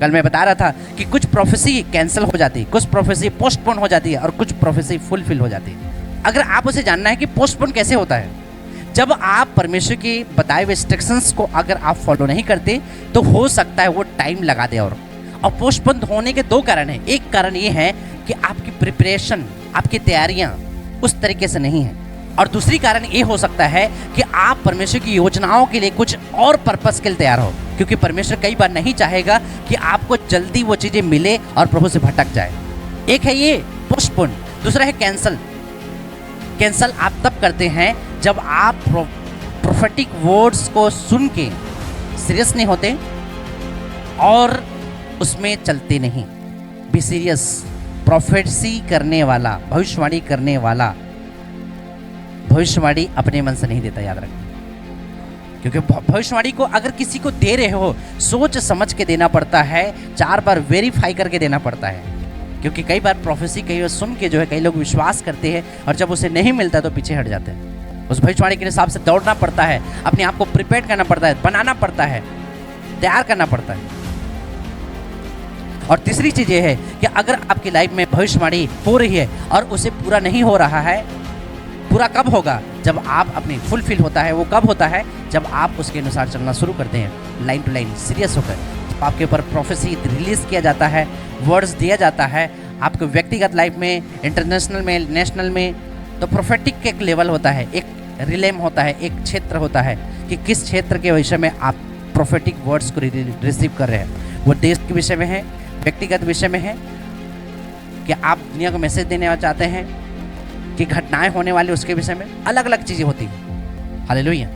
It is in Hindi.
कल मैं बता रहा था कि कुछ प्रोफेसी कैंसिल हो जाती है, कुछ प्रोफेसी पोस्टपोन हो जाती है और कुछ प्रोफेसी फुलफिल हो जाती है। अगर आप उसे जानना है कि पोस्टपोन कैसे होता है, जब आप परमेश्वर के बताए हुए इंस्ट्रक्शंस को अगर आप फॉलो नहीं करते तो हो सकता है वो टाइम लगा दे। और पोस्टपोन होने के दो कारण हैं। एक कारण ये है कि आपकी प्रिपरेशन, आपकी तैयारियां उस तरीके से नहीं है, और दूसरी कारण ये हो सकता है कि आप परमेश्वर की योजनाओं के लिए कुछ और पर्पस के लिए तैयार हो, क्योंकि परमेश्वर कई बार नहीं चाहेगा कि आपको जल्दी वो चीज़ें मिले और प्रभु से भटक जाए। एक है ये पोस्टपोन, दूसरा है कैंसल। कैंसल आप तब करते हैं जब आप प्रोफेटिक वर्ड्स को सुन के सीरियस नहीं होते और उसमें चलते नहीं। Be serious. प्रोफेसी करने वाला, भविष्यवाणी करने वाला भविष्यवाणी अपने मन से नहीं देता, याद रखें। क्योंकि भविष्यवाणी को अगर किसी को दे रहे हो, सोच समझ के देना पड़ता है, 4 बार वेरीफाई करके देना पड़ता है। क्योंकि कई बार प्रोफेसी कई बार सुन के जो है कई लोग विश्वास करते हैं और जब उसे नहीं मिलता तो पीछे हट जाते हैं। उस भविष्यवाणी के हिसाब से दौड़ना पड़ता है, अपने आप को प्रिपेयर करना पड़ता है, बनाना पड़ता है, तैयार करना पड़ता है। और तीसरी चीज़ ये है कि अगर आपकी लाइफ में भविष्यवाणी हो रही है और उसे पूरा नहीं हो रहा है, पूरा कब होगा? जब आप अपनी फुलफिल होता है। वो कब होता है? जब आप उसके अनुसार चलना शुरू करते हैं, लाइन टू लाइन सीरियस होकर। आपके ऊपर प्रोफेसी रिलीज किया जाता है, वर्ड्स दिया जाता है आपके व्यक्तिगत लाइफ में, इंटरनेशनल में, नेशनल में। तो प्रोफेटिक के एक लेवल होता है, एक रिलेम होता है, एक क्षेत्र होता है कि किस क्षेत्र के विषय में आप प्रोफेटिक वर्ड्स को रिसीव कर रहे हैं। वो देश के विषय में है, व्यक्तिगत विषय में है, कि आप दुनिया को मैसेज देना चाहते हैं, कि घटनाएं होने वाली उसके विषय में। अलग अलग चीज़ें होती हैं। हालेलुया।